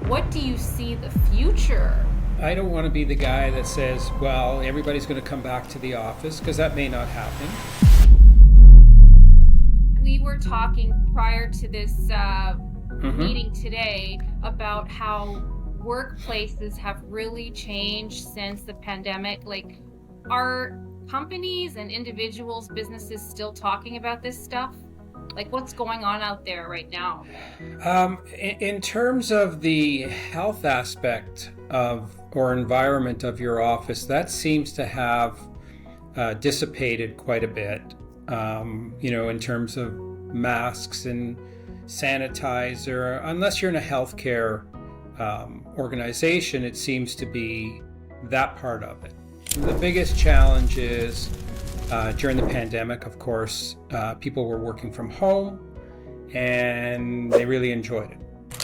what do you see the future? I don't want to be the guy that says, well, everybody's going to come back to the office, because that may not happen. We were talking prior to this meeting today about how workplaces have really changed since the pandemic. Like, are companies and individuals, businesses still talking about this stuff? Like, what's going on out there right now? In terms of the health aspect of or environment of your office, that seems to have dissipated quite a bit. In terms of masks and sanitizer, unless you're in a healthcare organization, it seems to be that part of it. The biggest challenge is during the pandemic, of course, people were working from home and they really enjoyed it.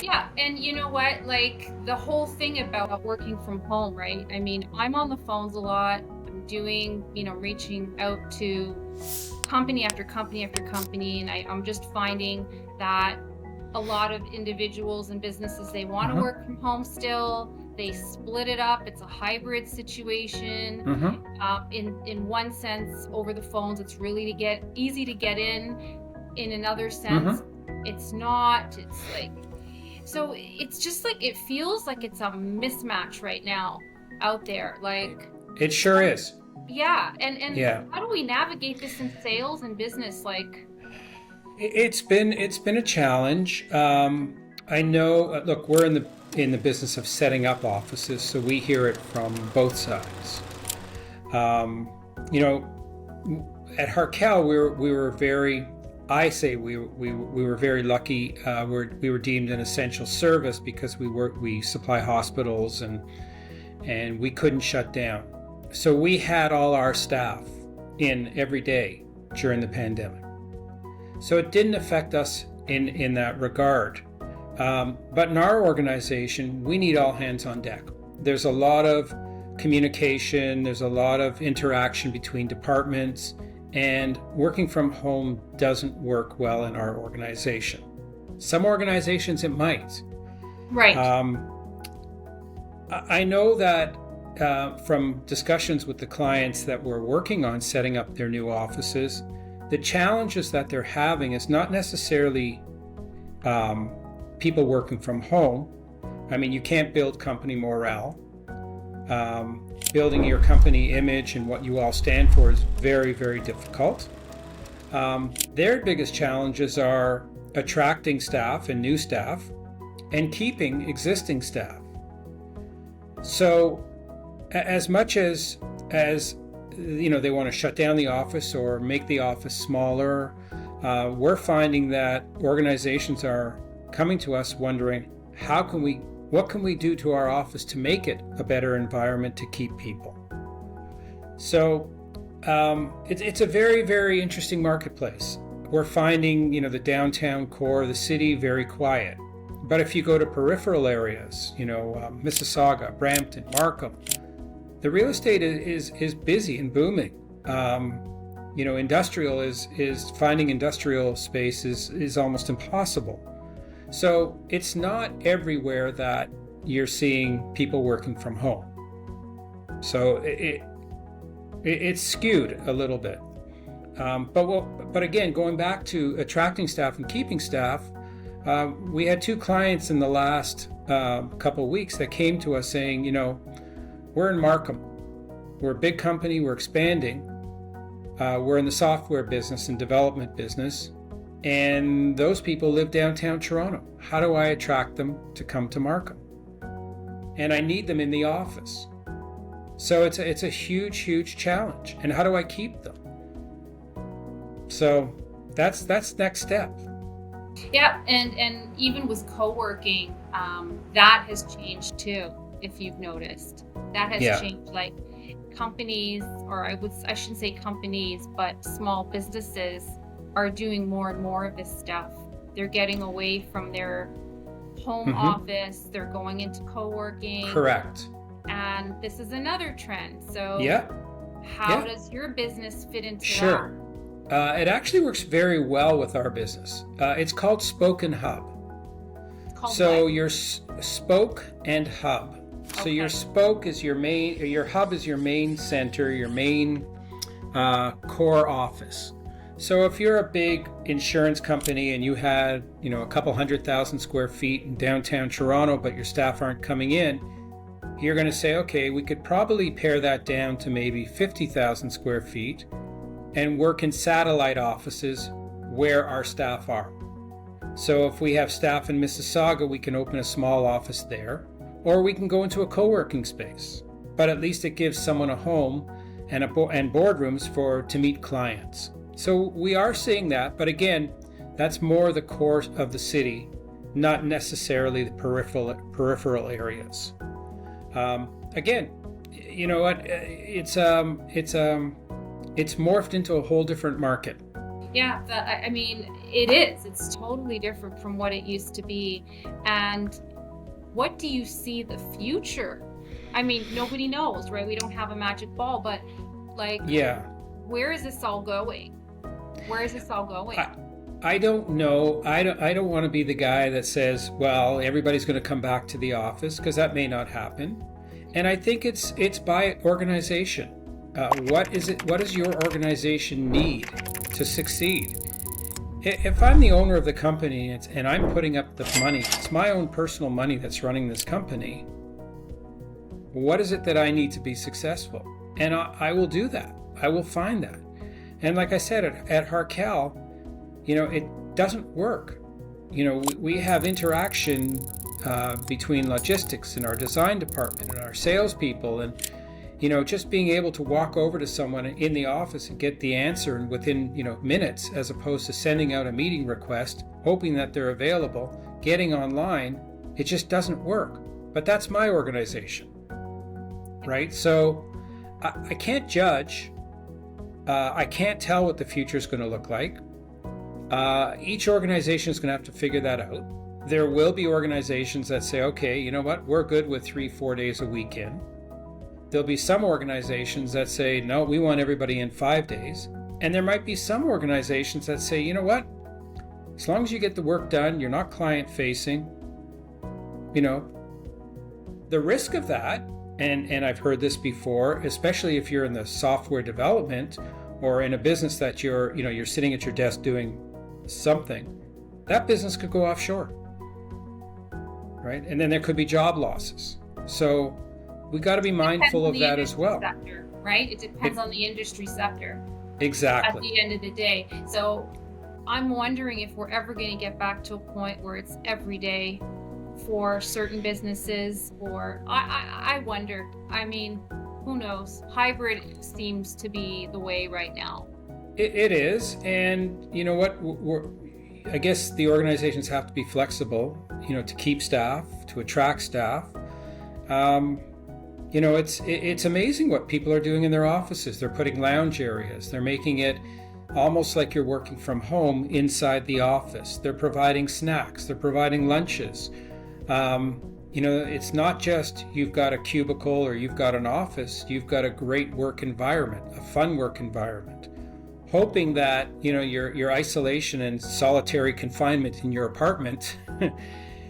Yeah, and you know what? Like, the whole thing about working from home, right? I mean, I'm on the phones a lot. I'm doing, reaching out to company after company after company, and I'm just finding that a lot of individuals and businesses, they want to work from home still. They split it up. It's a hybrid situation. In one sense, over the phones, it's really easy to get in. In another sense, it's not. It's like, so it's just like, it feels like it's a mismatch right now out there. Like, it sure is. Yeah, and how do we navigate this in sales and business? Like, it's been a challenge. I know. Look, we're in the business of setting up offices, so we hear it from both sides. At Harkel, we were very. I say we were very lucky. We were deemed an essential service because we supply hospitals and we couldn't shut down. So we had all our staff in every day during the pandemic. So it didn't affect us in that regard. But in our organization, we need all hands on deck. There's a lot of communication, there's a lot of interaction between departments, and working from home doesn't work well in our organization. Some organizations it might. Right. I know that from discussions with the clients that we're working on setting up their new offices, the challenges that they're having is not necessarily people working from home. I mean, you can't build company morale. Building your company image and what you all stand for is very, very difficult. Their biggest challenges are attracting staff and new staff and keeping existing staff. So as much as they want to shut down the office or make the office smaller, we're finding that organizations are coming to us wondering, what can we do to our office to make it a better environment to keep people? So it's a very, very interesting marketplace. We're finding, the downtown core of the city very quiet. But if you go to peripheral areas, Mississauga, Brampton, Markham, the real estate is busy and booming. Industrial is finding industrial space is almost impossible. So it's not everywhere that you're seeing people working from home. So it's skewed a little bit. But again, going back to attracting staff and keeping staff, we had two clients in the last couple of weeks that came to us saying, we're in Markham. We're a big company. We're expanding. We're in the software business and development business. And those people live downtown Toronto. How do I attract them to come to Markham? And I need them in the office. So it's a huge, huge challenge. And how do I keep them? So that's next step. Yeah, and even with coworking, that has changed too, if you've noticed. That has changed. Like, companies, or I shouldn't say companies, but small businesses are doing more and more of this stuff. They're getting away from their home office. They're going into coworking. Correct. And this is another trend. So how does your business fit into that? It actually works very well with our business. It's called Spoken Hub. Called So what? your spoke and hub. So Okay. your spoke is your main, your hub is your main center, your main core office. So if you're a big insurance company and you had, a couple 100,000 square feet in downtown Toronto, but your staff aren't coming in, you're going to say, okay, we could probably pare that down to maybe 50,000 square feet and work in satellite offices where our staff are. So if we have staff in Mississauga, we can open a small office there, or we can go into a co-working space. But at least it gives someone a home and boardrooms to meet clients. So we are seeing that, but again, that's more the core of the city, not necessarily the peripheral areas. Again, you know what? It's morphed into a whole different market. Yeah, I mean, it is. It's totally different from what it used to be. And what do you see the future? I mean, nobody knows, right? We don't have a magic ball, but Yeah. Where is this all going? Where is this all going? I don't know. I don't want to be the guy that says, well, everybody's going to come back to the office, because that may not happen. And I think it's by organization. What does your organization need to succeed? If I'm the owner of the company and I'm putting up the money, it's my own personal money that's running this company. What is it that I need to be successful? And I will do that. I will find that. And like I said, at Harkel, it doesn't work. We have interaction between logistics and our design department and our salespeople, and just being able to walk over to someone in the office and get the answer within minutes, as opposed to sending out a meeting request, hoping that they're available, getting online, it just doesn't work. But that's my organization, right? So I can't judge. I can't tell what the future is going to look like. Each organization is going to have to figure that out. There will be organizations that say, okay, you know what, we're good with 3-4 days a week in. There'll be some organizations that say, no, we want everybody in 5 days. And there might be some organizations that say, you know what, as long as you get the work done, you're not client facing. The risk of that, and I've heard this before, especially if you're in the software development or in a business that you're sitting at your desk doing something, that business could go offshore, right? And then there could be job losses. So we got to be mindful of that as well. Sector, right? It depends on the industry sector. Exactly. At the end of the day. So I'm wondering if we're ever going to get back to a point where it's every day for certain businesses, or I wonder. I mean, who knows? Hybrid seems to be the way right now. It is, and you know what? I guess the organizations have to be flexible, to keep staff, to attract staff. It's amazing what people are doing in their offices. They're putting lounge areas. They're making it almost like you're working from home inside the office. They're providing snacks. They're providing lunches. It's not just you've got a cubicle or you've got an office. You've got a great work environment, a fun work environment. Hoping that your isolation and solitary confinement in your apartment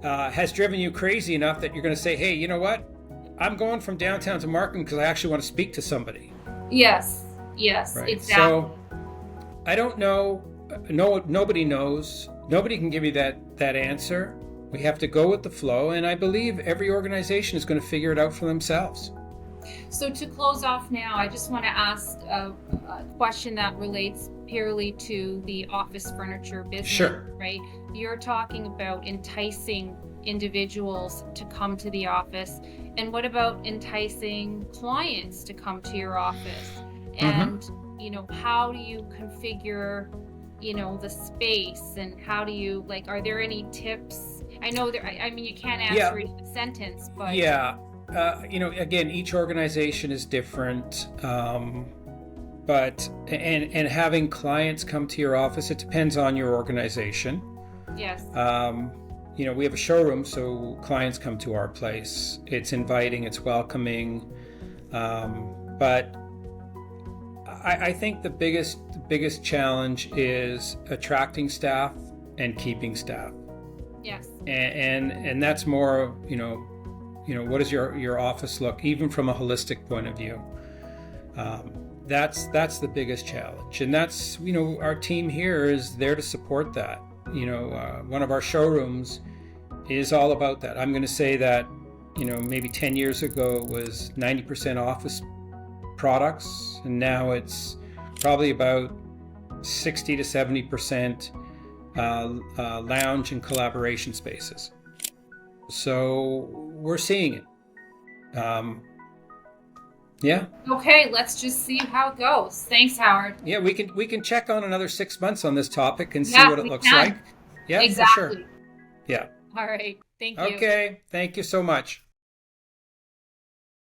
has driven you crazy enough that you're going to say, hey, you know what? I'm going from downtown to Markham because I actually want to speak to somebody. Yes, right. Exactly. So I don't know. No, nobody knows. Nobody can give you that answer. We have to go with the flow, and I believe every organization is going to figure it out for themselves. So to close off now, I just want to ask a question that relates purely to the office furniture business. Sure. Right? You're talking about enticing individuals to come to the office. And what about enticing clients to come to your office? And, how do you configure, the space, and how do you, are there any tips? I know you can't answer it in a sentence, but... Yeah. Again, each organization is different. But having clients come to your office, it depends on your organization. Yes. We have a showroom, so clients come to our place. It's inviting, it's welcoming. But I think the biggest challenge is attracting staff and keeping staff. Yes. And that's more, what does your office look, even from a holistic point of view? That's the biggest challenge, and that's, our team here is there to support that. One of our showrooms is all about that. I'm going to say that, maybe 10 years ago it was 90% office products, and now it's probably about 60 to 70% lounge and collaboration spaces. So we're seeing it. Yeah. Okay, let's just see how it goes. Thanks, Howard. Yeah, we can check on another 6 months on this topic and see Yeah, what it we looks can. like. Yeah, Exactly. for sure. Yeah. All right. Thank you. Okay. Thank you so much.